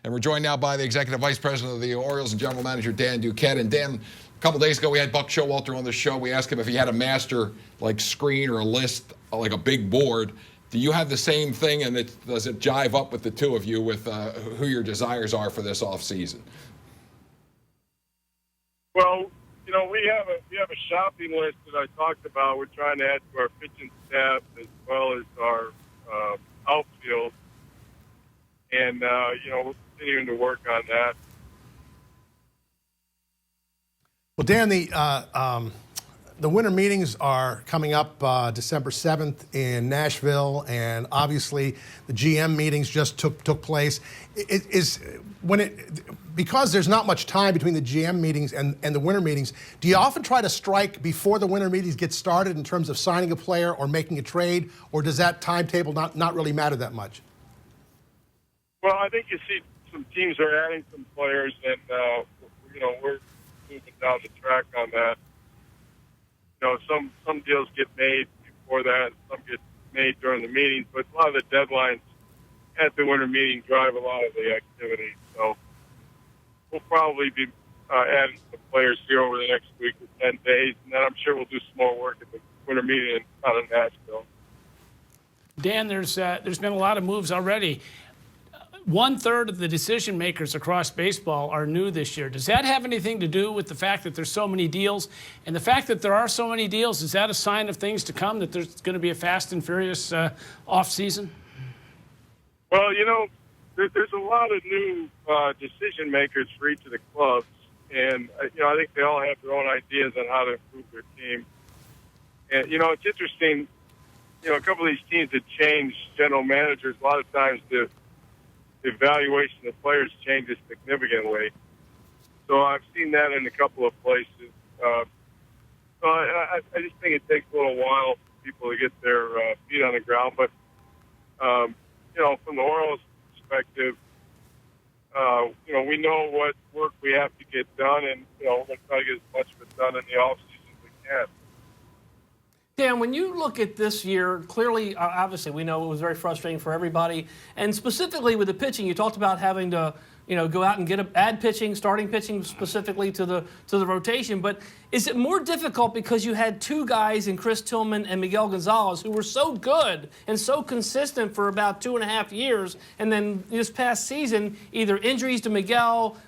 And we're joined now by the Executive Vice President of the Orioles and General Manager, Dan Duquette. And Dan, a couple days ago, we had Buck Showalter on the show. We asked him if he had a master screen or a list, like a big board. Do you have the same thing, and does it jive up with the two of you with who your desires are for this offseason? Well, we have a shopping list that I talked about. We're trying to add to our pitching staff as well as our outfield, and we're continuing to work on that. Well, Dan, the winter meetings are coming up December 7th in Nashville, and obviously the GM meetings just took place. Because there's not much time between the GM meetings and the winter meetings, do you often try to strike before the winter meetings get started in terms of signing a player or making a trade, or does that timetable not really matter that much? Well, I think you see some teams are adding some players, and we're moving down the track on that. Some deals get made before that, some get made during the meetings, but a lot of the deadlines at the winter meeting drive a lot of the activity. So we'll probably be adding some players here over the next week or 10 days, and then I'm sure we'll do some more work at the winter meeting out in Nashville. Dan, there's been a lot of moves already. 1/3 of the decision makers across baseball are new this year. Does that have anything to do with the fact that there's so many deals? And the fact that there are so many deals, is that a sign of things to come, that there's going to be a fast and furious offseason? Well, there's a lot of new decision makers for each of the clubs. And, I think they all have their own ideas on how to improve their team. And, it's interesting, a couple of these teams that change general managers, a lot of times the evaluation of players changes significantly. So I've seen that in a couple of places. So I just think it takes a little while for people to get their feet on the ground. But, from the Orioles' perspective, we know what work we have to get done, and, we're going to try to get as much of it done in the offseason as we can. Dan, when you look at this year, clearly, obviously, we know it was very frustrating for everybody. And specifically with the pitching, you talked about having to, go out and add pitching, starting pitching specifically to the rotation. But is it more difficult because you had two guys in Chris Tillman and Miguel Gonzalez who were so good and so consistent for about 2.5 years, and then this past season, either injuries to Miguel,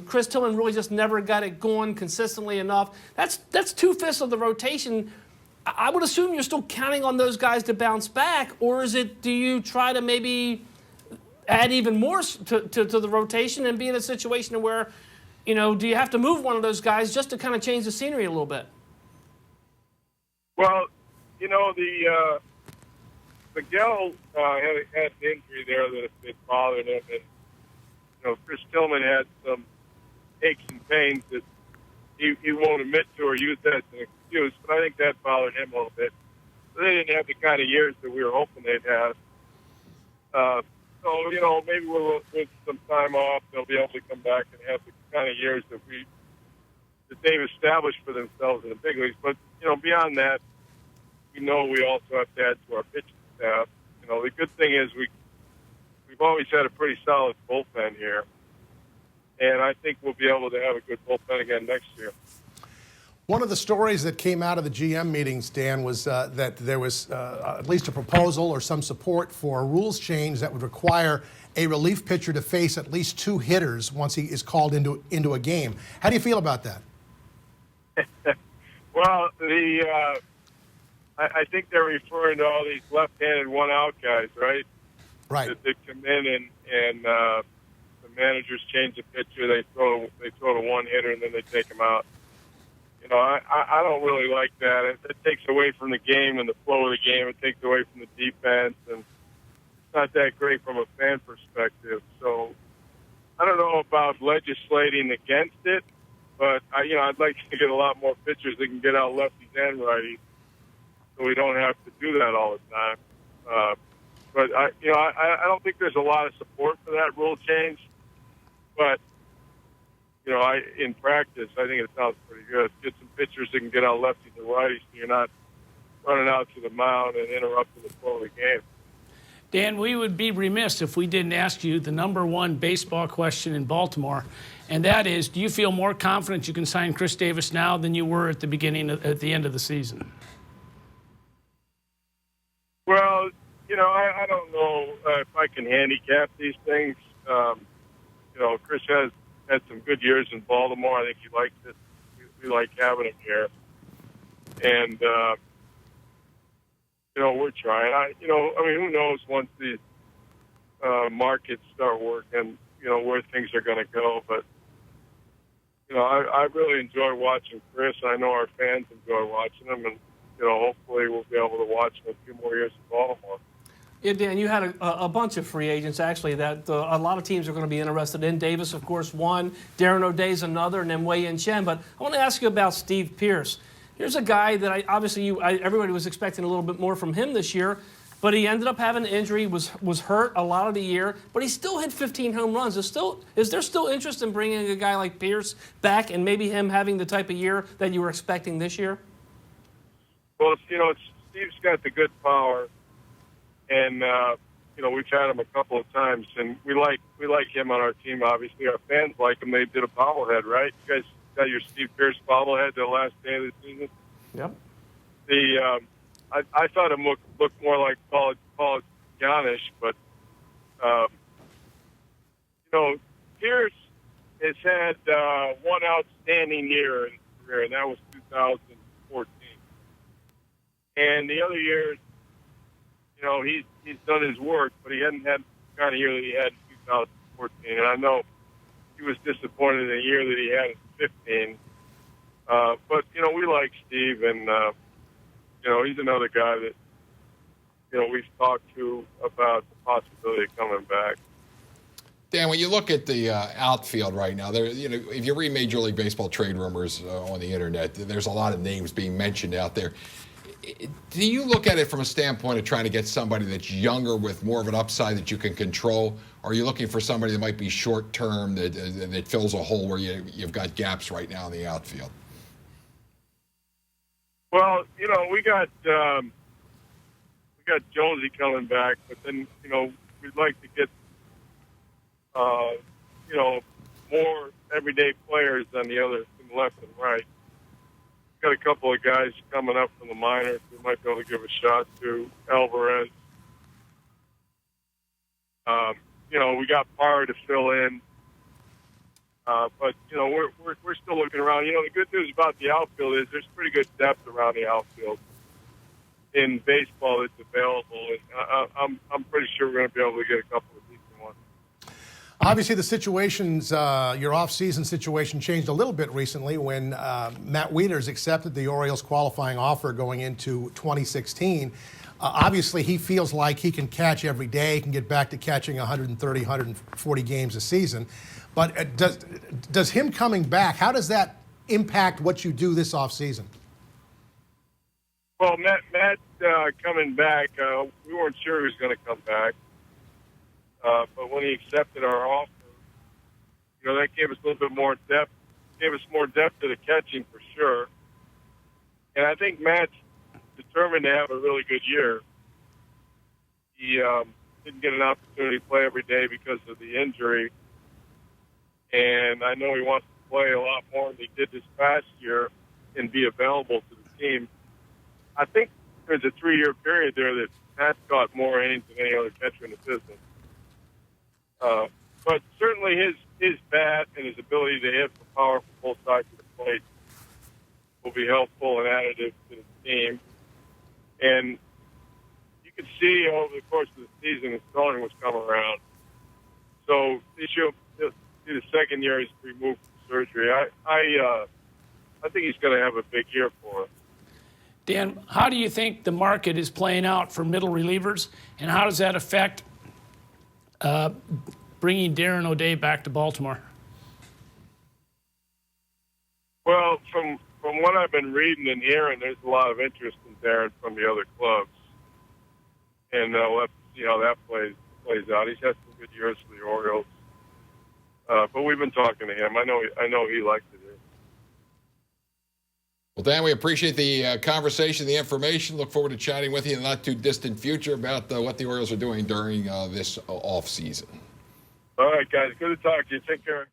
Chris Tillman really just never got it going consistently enough. That's 2/5 of the rotation. I would assume you're still counting on those guys to bounce back, or do you try to maybe add even more to the rotation and be in a situation where, do you have to move one of those guys just to kind of change the scenery a little bit? Well, the Miguel had an injury there that bothered him, and Chris Tillman had some aches and pains that he won't admit to or use that as an excuse, but I think that bothered him a little bit. So they didn't have the kind of years that we were hoping they'd have. So, maybe with some time off, they'll be able to come back and have the kind of years that they've established for themselves in the big leagues. But, beyond that, we also have to add to our pitching staff. The good thing is we've always had a pretty solid bullpen here. And I think we'll be able to have a good bullpen again next year. One of the stories that came out of the GM meetings, Dan, was that there was at least a proposal or some support for a rules change that would require a relief pitcher to face at least 2 hitters once he is called into a game. How do you feel about that? Well, I think they're referring to all these left-handed one-out guys, right? Right. That come in and the managers change the pitcher. They throw to one hitter and then they take him out. I don't really like that. It takes away from the game and the flow of the game. It takes away from the defense, and it's not that great from a fan perspective. So I don't know about legislating against it, but I'd like to get a lot more pitchers that can get out lefties and righties, so we don't have to do that all the time. But I don't think there's a lot of support for that rule change. But in practice, I think it sounds pretty good. Get some pitchers that can get out lefties and righties, so you're not running out to the mound and interrupting the flow of the game. Dan, we would be remiss if we didn't ask you the number one baseball question in Baltimore, and that is, do you feel more confident you can sign Chris Davis now than you were at the end of the season? Well, I don't know if I can handicap these things. Chris has had some good years in Baltimore. I think he likes it. We like having him here. And, we're trying. Who knows once these markets start working, where things are going to go. But, I really enjoy watching Chris. I know our fans enjoy watching him. And, hopefully we'll be able to watch him a few more years in Baltimore. Yeah, Dan, you had a bunch of free agents, actually, that a lot of teams are going to be interested in. Davis, of course, one. Darren O'Day's another, and then Wei-Yin Chen. But I want to ask you about Steve Pearce. Here's a guy that everybody was expecting a little bit more from him this year, but he ended up having an injury, was hurt a lot of the year, but he still hit 15 home runs. Is there still interest in bringing a guy like Pearce back and maybe him having the type of year that you were expecting this year? Well, Steve's got the good power. And, we've had him a couple of times, and we like him on our team, obviously. Our fans like him. They did a bobblehead, right? You guys got your Steve Pearce bobblehead the last day of the season? Yep. I thought him looked more like Paul Giannis, but, Pearce has had one outstanding year in his career, and that was 2014. And the other years, he's done his work, but he hadn't had the kind of year that he had in 2014. And I know he was disappointed in the year that he had in 15. But, we like Steve, and, he's another guy that, we've talked to about the possibility of coming back. Dan, when you look at the outfield right now, if you read Major League Baseball trade rumors on the internet, there's a lot of names being mentioned out there. Do you look at it from a standpoint of trying to get somebody that's younger with more of an upside that you can control? Or are you looking for somebody that might be short-term that fills a hole where you've got gaps right now in the outfield? Well, we got Jonesy coming back, but then, we'd like to get, more everyday players than the other, from left and right. Got a couple of guys coming up from the minors we might be able to give a shot to. Alvarez. We got Parr to fill in. But, we're still looking around. The good news about the outfield is there's pretty good depth around the outfield in baseball that's available. And I'm pretty sure we're going to be able to get a couple of decent ones. Obviously, the situations, your offseason situation changed a little bit recently when Matt Wieters accepted the Orioles qualifying offer going into 2016. Obviously, he feels like he can catch every day, can get back to catching 130, 140 games a season. But does him coming back, how does that impact what you do this offseason? Well, Matt coming back, we weren't sure he was going to come back. But when he accepted our offer, that gave us a little bit more depth. Gave us more depth to the catching for sure. And I think Matt's determined to have a really good year. He didn't get an opportunity to play every day because of the injury. And I know he wants to play a lot more than he did this past year and be available to the team. I think there's a 3-year period there that Matt's caught more innings than any other catcher in the business. But certainly his bat and his ability to hit for power from both sides of the plate will be helpful and additive to the team. And you can see over the course of the season his throwing was coming around. So this year, the second year he's removed from surgery. I think he's going to have a big year for us. Dan, how do you think the market is playing out for middle relievers, and how does that affect bringing Darren O'Day back to Baltimore? Well, from what I've been reading and hearing, there's a lot of interest in Darren from the other clubs, and we'll have to see how that plays out. He's had some good years for the Orioles, but we've been talking to him. I know he likes it here. Well, Dan, we appreciate the conversation, the information. Look forward to chatting with you in the not-too-distant future about what the Orioles are doing during this offseason. All right, guys. Good to talk to you. Take care.